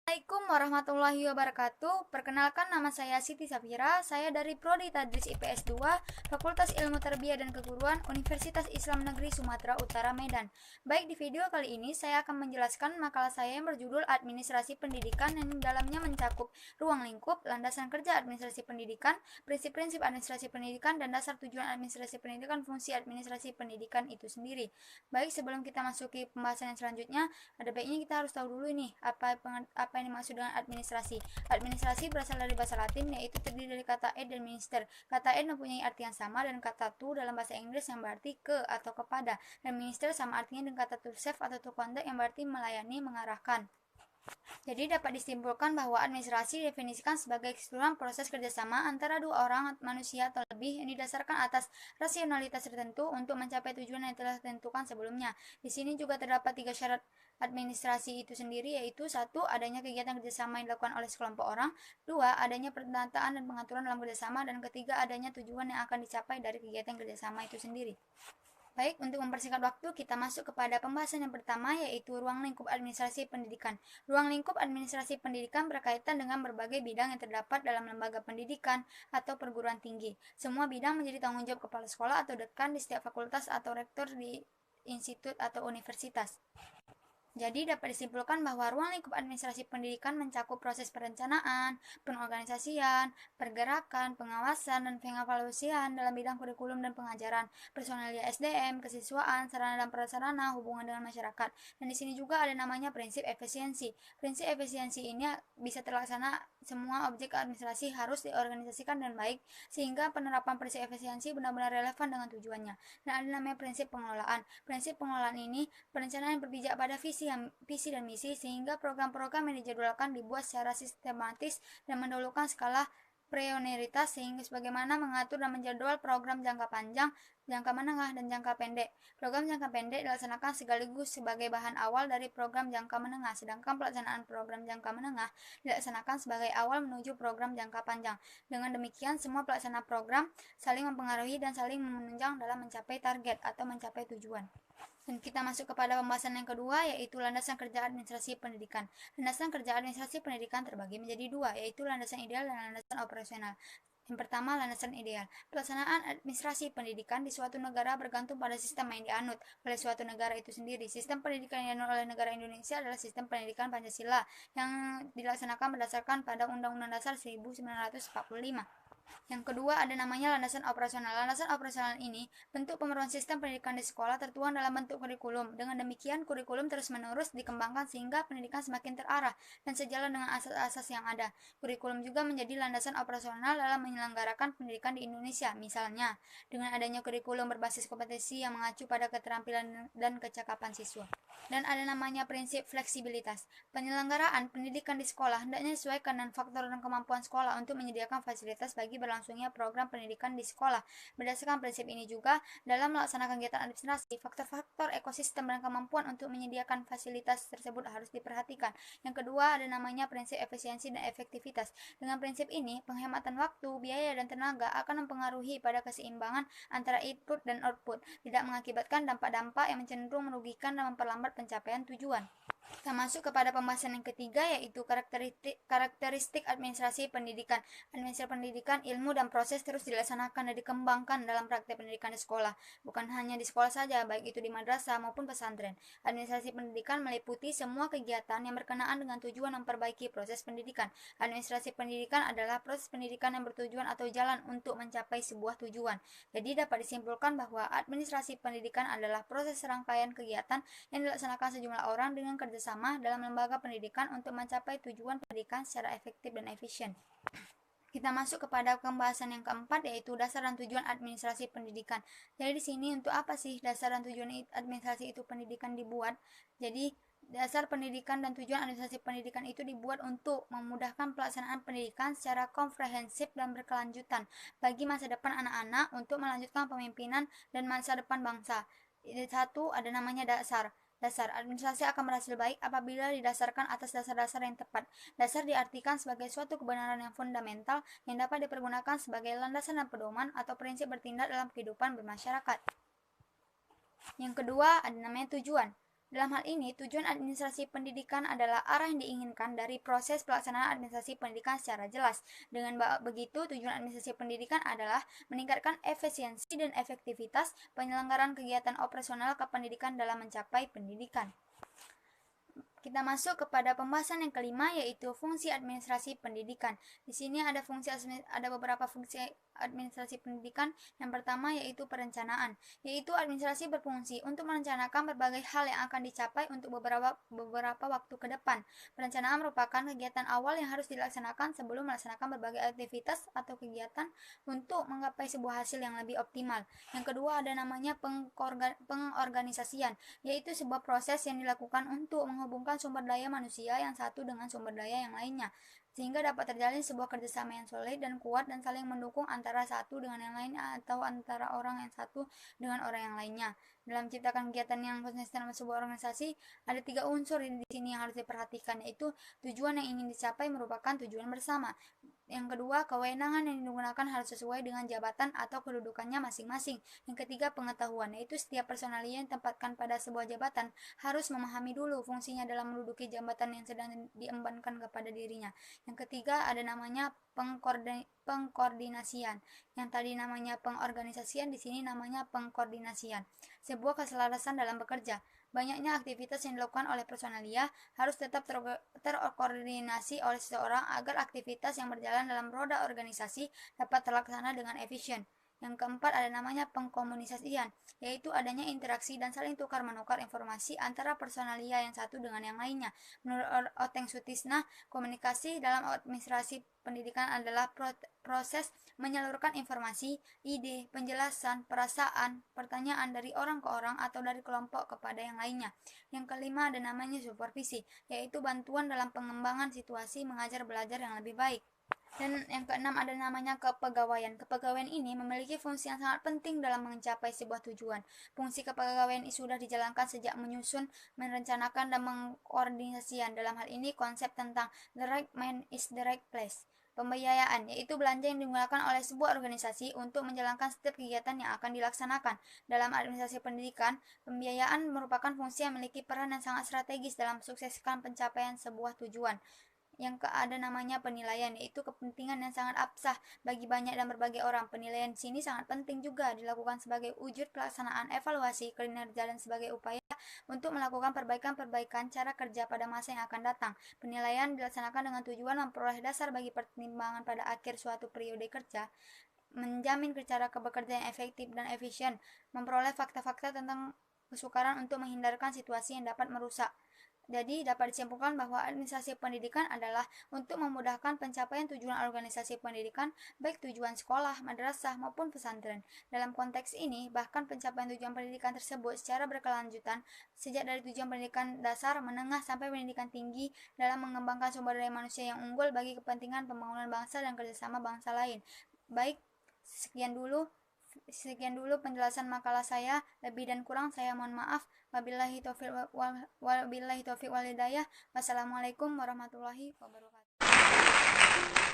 Assalamualaikum warahmatullahi wabarakatuh. Perkenalkan, nama saya Siti Safira. Saya dari Prodi Tadris IPS 2, Fakultas Ilmu Tarbiyah dan Keguruan, Universitas Islam Negeri Sumatera Utara, Medan. Baik, di video kali ini saya akan menjelaskan makalah saya yang berjudul Administrasi Pendidikan, yang dalamnya mencakup ruang lingkup, landasan kerja administrasi pendidikan, prinsip-prinsip administrasi pendidikan, dan dasar tujuan administrasi pendidikan, fungsi administrasi pendidikan itu sendiri. Baik, sebelum kita masuki pembahasan yang selanjutnya, ada baiknya kita harus tahu dulu nih apa yang dimaksud dengan administrasi. Administrasi berasal dari bahasa Latin, yaitu terdiri dari kata ed dan minister. Kata ed mempunyai arti yang sama dan kata to dalam bahasa Inggris yang berarti ke atau kepada, dan minister sama artinya dengan kata to serve atau to conduct yang berarti melayani, mengarahkan. Jadi dapat disimpulkan bahwa administrasi didefinisikan sebagai keseluruhan proses kerjasama antara dua orang manusia atau lebih yang didasarkan atas rasionalitas tertentu untuk mencapai tujuan yang telah ditentukan sebelumnya. Di sini juga terdapat 3 syarat administrasi itu sendiri, yaitu 1. Adanya kegiatan kerjasama yang dilakukan oleh sekelompok orang, 2. Adanya penataan dan pengaturan dalam kerjasama, dan ketiga, adanya tujuan yang akan dicapai dari kegiatan kerjasama itu sendiri. Baik, untuk mempersingkat waktu, kita masuk kepada pembahasan yang pertama, yaitu ruang lingkup administrasi pendidikan. Ruang lingkup administrasi pendidikan berkaitan dengan berbagai bidang yang terdapat dalam lembaga pendidikan atau perguruan tinggi. Semua bidang menjadi tanggung jawab kepala sekolah atau dekan di setiap fakultas atau rektor di institut atau universitas. Jadi dapat disimpulkan bahwa ruang lingkup administrasi pendidikan mencakup proses perencanaan, pengorganisasian, pergerakan, pengawasan, dan pengevaluasian dalam bidang kurikulum dan pengajaran, personalia SDM, kesiswaan, sarana dan prasarana, hubungan dengan masyarakat. Dan di sini juga ada namanya prinsip efisiensi. Prinsip efisiensi ini bisa terlaksana semua objek administrasi harus diorganisasikan dan baik, sehingga penerapan prinsip efisiensi benar-benar relevan dengan tujuannya. Dan ada namanya prinsip pengelolaan. Prinsip pengelolaan ini perencanaan yang berpijak pada visi dan misi, sehingga program-program yang dijadwalkan dibuat secara sistematis dan mendahulukan skala prioritas, sehingga sebagaimana mengatur dan menjadwal program jangka panjang, jangka menengah, dan jangka pendek. Program jangka pendek dilaksanakan sekaligus sebagai bahan awal dari program jangka menengah, sedangkan pelaksanaan program jangka menengah dilaksanakan sebagai awal menuju program jangka panjang. Dengan demikian, semua pelaksana program saling mempengaruhi dan saling menunjang dalam mencapai target atau mencapai tujuan. Dan kita masuk kepada pembahasan yang kedua, yaitu landasan kerja administrasi pendidikan. Landasan kerja administrasi pendidikan terbagi menjadi 2, yaitu landasan ideal dan landasan operasional. Yang pertama, landasan ideal. Pelaksanaan administrasi pendidikan di suatu negara bergantung pada sistem yang dianut oleh suatu negara itu sendiri. Sistem pendidikan yang dianut oleh negara Indonesia adalah sistem pendidikan Pancasila yang dilaksanakan berdasarkan pada Undang-Undang Dasar 1945. Yang kedua, ada namanya landasan operasional. Landasan operasional ini bentuk pemenuhan sistem pendidikan di sekolah tertuang dalam bentuk kurikulum. Dengan demikian, kurikulum terus-menerus dikembangkan sehingga pendidikan semakin terarah dan sejalan dengan asas-asas yang ada. Kurikulum juga menjadi landasan operasional dalam menyelenggarakan pendidikan di Indonesia. Misalnya, dengan adanya kurikulum berbasis kompetensi yang mengacu pada keterampilan dan kecakapan siswa. Dan ada namanya prinsip fleksibilitas. Penyelenggaraan pendidikan di sekolah hendaknya disesuaikan dengan faktor dan kemampuan sekolah untuk menyediakan fasilitas bagi berlangsungnya program pendidikan di sekolah. Berdasarkan prinsip ini juga, dalam melaksanakan kegiatan administrasi, faktor-faktor ekosistem dan kemampuan untuk menyediakan fasilitas tersebut harus diperhatikan. Yang kedua, ada namanya prinsip efisiensi dan efektivitas. Dengan prinsip ini, penghematan waktu, biaya, dan tenaga akan mempengaruhi pada keseimbangan antara input dan output, tidak mengakibatkan dampak-dampak yang cenderung merugikan dan memperlambat pencapaian tujuan. Kita masuk kepada pembahasan yang ketiga, yaitu karakteristik administrasi pendidikan. Administrasi pendidikan, ilmu dan proses terus dilaksanakan dan dikembangkan dalam praktek pendidikan di sekolah. Bukan hanya di sekolah saja, baik itu di madrasah maupun pesantren. Administrasi pendidikan meliputi semua kegiatan yang berkenaan dengan tujuan memperbaiki proses pendidikan. Administrasi pendidikan adalah proses pendidikan yang bertujuan atau jalan untuk mencapai sebuah tujuan. Jadi dapat disimpulkan bahwa administrasi pendidikan adalah proses serangkaian kegiatan yang dilaksanakan sejumlah orang dengan kerjasama dalam lembaga pendidikan untuk mencapai tujuan pendidikan secara efektif dan efisien. Kita masuk kepada pembahasan yang keempat, yaitu dasar dan tujuan administrasi pendidikan. Jadi di sini untuk apa sih dasar dan tujuan administrasi itu pendidikan dibuat? Jadi dasar pendidikan dan tujuan administrasi pendidikan itu dibuat untuk memudahkan pelaksanaan pendidikan secara komprehensif dan berkelanjutan bagi masa depan anak-anak untuk melanjutkan pemimpinan dan masa depan bangsa. Satu, ada namanya dasar. Dasar administrasi akan berhasil baik apabila didasarkan atas dasar-dasar yang tepat. Dasar diartikan sebagai suatu kebenaran yang fundamental yang dapat dipergunakan sebagai landasan dan pedoman atau prinsip bertindak dalam kehidupan bermasyarakat. Yang kedua, ada namanya tujuan. Dalam hal ini, tujuan administrasi pendidikan adalah arah yang diinginkan dari proses pelaksanaan administrasi pendidikan secara jelas. Dengan begitu, tujuan administrasi pendidikan adalah meningkatkan efisiensi dan efektivitas penyelenggaraan kegiatan operasional kependidikan dalam mencapai pendidikan. Kita masuk kepada pembahasan yang kelima, yaitu fungsi administrasi pendidikan. Di sini ada beberapa fungsi administrasi pendidikan. Yang pertama yaitu perencanaan, yaitu administrasi berfungsi untuk merencanakan berbagai hal yang akan dicapai untuk beberapa waktu ke depan. Perencanaan merupakan kegiatan awal yang harus dilaksanakan sebelum melaksanakan berbagai aktivitas atau kegiatan untuk menggapai sebuah hasil yang lebih optimal. Yang kedua ada namanya pengorganisasian, yaitu sebuah proses yang dilakukan untuk menghubungkan sumber daya manusia yang satu dengan sumber daya yang lainnya, sehingga dapat terjalin sebuah kerjasama yang solid dan kuat dan saling mendukung antara satu dengan yang lain atau antara orang yang satu dengan orang yang lainnya. Dalam menciptakan kegiatan yang konsisten dalam sebuah organisasi, ada 3 unsur di sini yang harus diperhatikan, yaitu tujuan yang ingin dicapai merupakan tujuan bersama. Yang kedua, kewenangan yang digunakan harus sesuai dengan jabatan atau kedudukannya masing-masing. Yang ketiga, pengetahuan, yaitu setiap personalia yang ditempatkan pada sebuah jabatan harus memahami dulu fungsinya dalam menduduki jabatan yang sedang diembankan kepada dirinya. Yang ketiga, ada namanya pengkoordinasian. Yang tadi namanya pengorganisasian, di sini namanya pengkoordinasian. Sebuah keselarasan dalam bekerja. Banyaknya aktivitas yang dilakukan oleh personalia harus tetap terkoordinasi oleh seseorang agar aktivitas yang berjalan dalam roda organisasi dapat terlaksana dengan efisien. Yang keempat ada namanya pengkomunikasian, yaitu adanya interaksi dan saling tukar-menukar informasi antara personalia yang satu dengan yang lainnya. Menurut Oteng Sutisna, komunikasi dalam administrasi pendidikan adalah proses menyalurkan informasi, ide, penjelasan, perasaan, pertanyaan dari orang ke orang atau dari kelompok kepada yang lainnya. Yang kelima ada namanya supervisi, yaitu bantuan dalam pengembangan situasi mengajar belajar yang lebih baik. Dan yang keenam ada namanya kepegawaian. Kepegawaian ini memiliki fungsi yang sangat penting dalam mencapai sebuah tujuan. Fungsi kepegawaian ini sudah dijalankan sejak menyusun, merencanakan, dan mengkoordinasikan. Dalam hal ini konsep tentang the right man is the right place. Pembiayaan, yaitu belanja yang digunakan oleh sebuah organisasi untuk menjalankan setiap kegiatan yang akan dilaksanakan. Dalam administrasi pendidikan, pembiayaan merupakan fungsi yang memiliki peran yang sangat strategis dalam sukseskan pencapaian sebuah tujuan. Yang ada namanya penilaian, yaitu kepentingan yang sangat absah bagi banyak dan berbagai orang. Penilaian di sini sangat penting juga dilakukan sebagai wujud pelaksanaan evaluasi kinerja dan sebagai upaya untuk melakukan perbaikan-perbaikan cara kerja pada masa yang akan datang. Penilaian dilaksanakan dengan tujuan memperoleh dasar bagi pertimbangan pada akhir suatu periode kerja, menjamin cara bekerja yang efektif dan efisien, memperoleh fakta-fakta tentang kesukaran untuk menghindarkan situasi yang dapat merusak. Jadi dapat disimpulkan bahwa administrasi pendidikan adalah untuk memudahkan pencapaian tujuan organisasi pendidikan, baik tujuan sekolah, madrasah, maupun pesantren. Dalam konteks ini, bahkan pencapaian tujuan pendidikan tersebut secara berkelanjutan, sejak dari tujuan pendidikan dasar, menengah, sampai pendidikan tinggi dalam mengembangkan sumber daya manusia yang unggul bagi kepentingan pembangunan bangsa dan kerjasama bangsa lain. Baik, sekian dulu penjelasan makalah saya. Lebih dan kurang saya mohon maaf. Wabillahi taufiq wal hidayah. Wassalamualaikum warahmatullahi wabarakatuh.